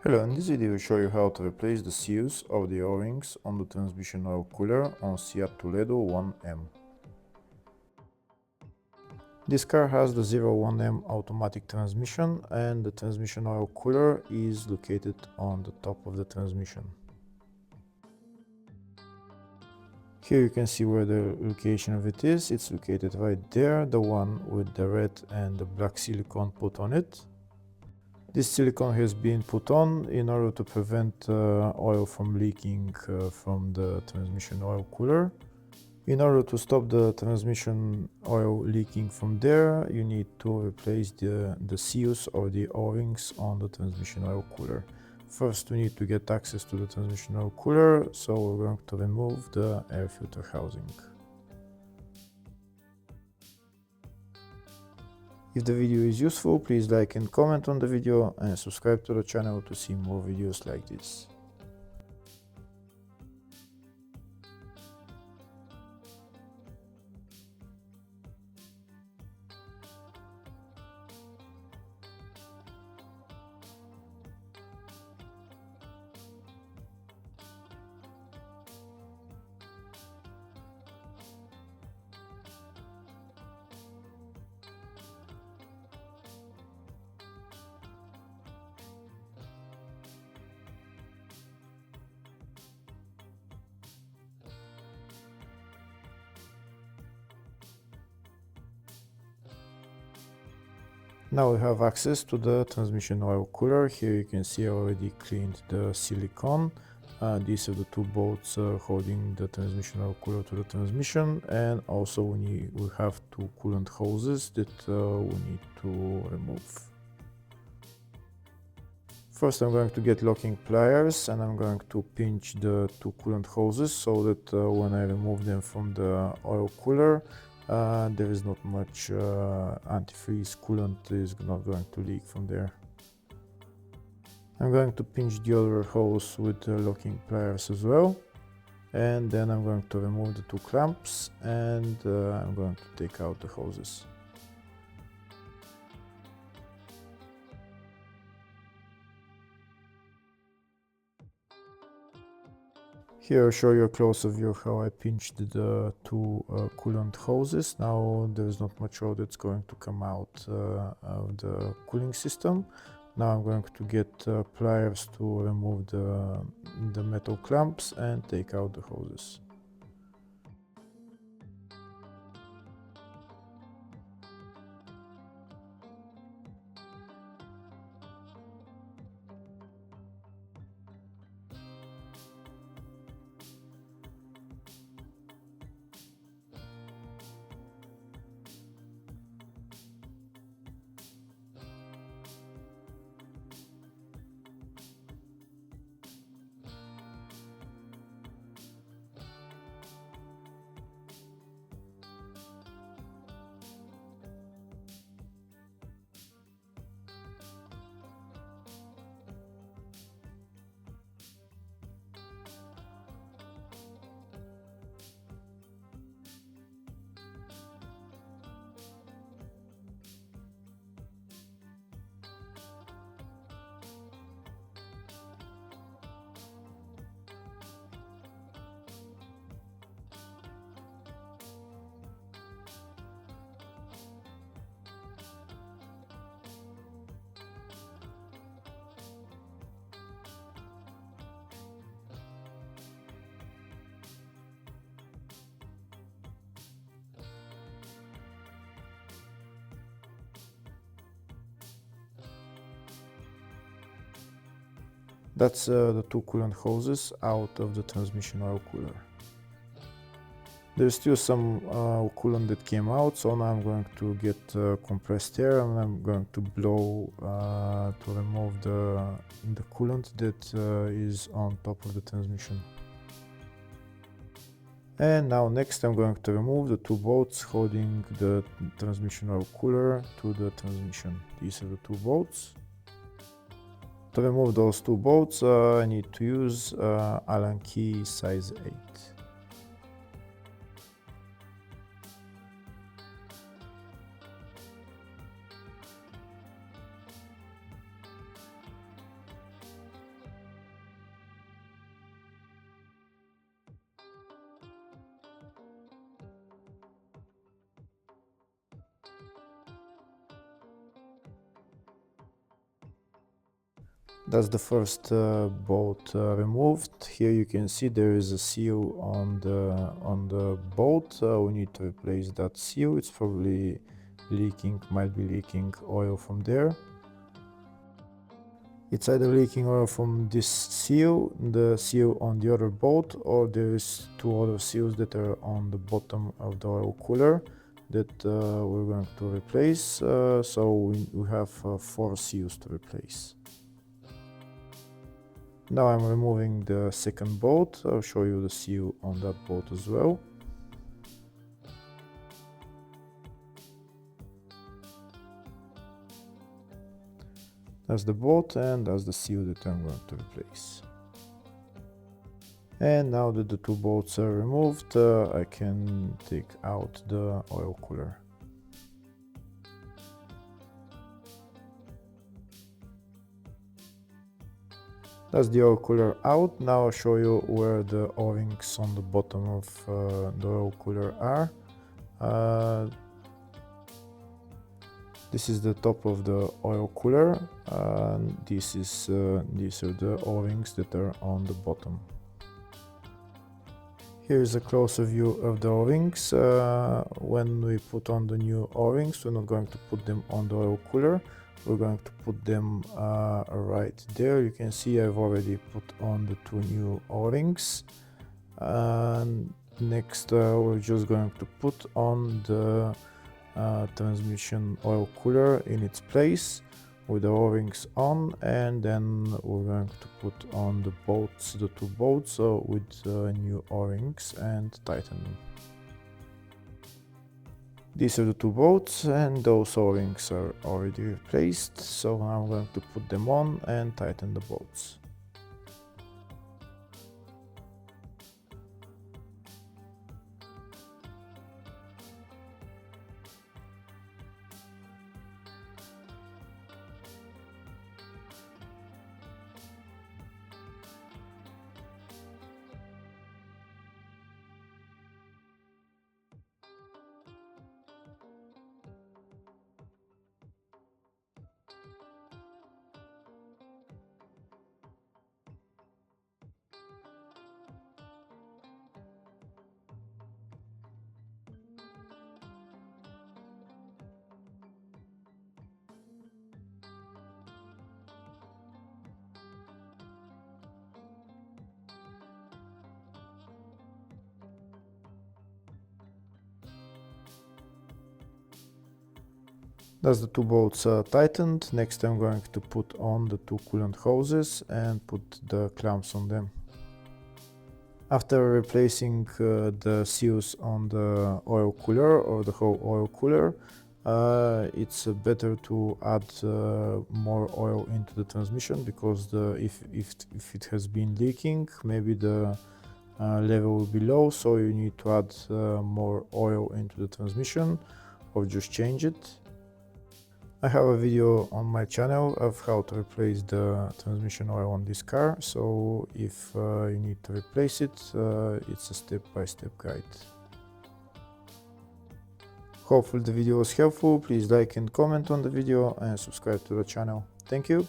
Hello, in this video I will show you how to replace the seals of the O-rings on the transmission oil cooler on Seat Toledo 1M. This car has the 01M automatic transmission and the transmission oil cooler is located on the top of the transmission. Here you can see where the location of it is. It's located right there, the one with the red and the black silicone put on it. This silicone has been put on in order to prevent oil from leaking from the transmission oil cooler. In order to stop the transmission oil leaking from there, you need to replace the seals or the O-rings on the transmission oil cooler. First, we need to get access to the transmission oil cooler, so we're going to remove the air filter housing. If the video is useful, please like and comment on the video and subscribe to the channel to see more videos like this. Now we have access to the transmission oil cooler. Here you can see I already cleaned the silicone. These are the two bolts holding the transmission oil cooler to the transmission, and also we have two coolant hoses that we need to remove. First I'm going to get locking pliers and I'm going to pinch the two coolant hoses so that when I remove them from the oil cooler, there is not much antifreeze coolant is not going to leak from there. I'm going to pinch the other hose with the locking pliers as well, and then I'm going to remove the two clamps and I'm going to take out the hoses. Here I'll show you a closer view of how I pinched the two coolant hoses. Now there is not much oil that's going to come out of the cooling system. Now I'm going to get pliers to remove the metal clamps and take out the hoses. That's the two coolant hoses out of the transmission oil cooler. There's still some coolant that came out, so now I'm going to get compressed air and I'm going to blow to remove the coolant that is on top of the transmission. And now next I'm going to remove the two bolts holding the transmission oil cooler to the transmission. These are the two bolts. To remove those two bolts, I need to use Allen key size 8. That's the first bolt removed. Here you can see there is a seal on the bolt. We need to replace that seal. It's probably leaking, might be leaking oil from there. It's either leaking oil from this seal, the seal on the other bolt, or there is two other seals that are on the bottom of the oil cooler that we're going to replace. So we have 4 seals to replace. Now I'm removing the second bolt. I'll show you the seal on that bolt as well. That's the bolt and that's the seal that I'm going to replace. And now that the 2 bolts are removed, I can take out the oil cooler. That's the oil cooler out. Now I'll show you where the O-rings on the bottom of the oil cooler are. This is the top of the oil cooler. These are the O-rings that are on the bottom. Here is a closer view of the O-rings. When we put on the new O-rings, we're not going to put them on the oil cooler. We're going to put them right there. You can see I've already put on the 2 new O-rings. Next, we're just going to put on the transmission oil cooler in its place with the O-rings on, and then we're going to put on the bolts, the 2 bolts with new O-rings, and tighten them. These are the 2 bolts and those O-rings are already replaced, so now I'm going to put them on and tighten the bolts. That's the 2 bolts tightened. Next I'm going to put on the 2 coolant hoses and put the clamps on them. After replacing the seals on the oil cooler or the whole oil cooler, it's better to add more oil into the transmission, because if it has been leaking, maybe the level will be low, so you need to add more oil into the transmission or just change it. I have a video on my channel of how to replace the transmission oil on this car, so if you need to replace it, it's a step-by-step guide. Hopefully the video was helpful. Please like and comment on the video and subscribe to the channel. Thank you.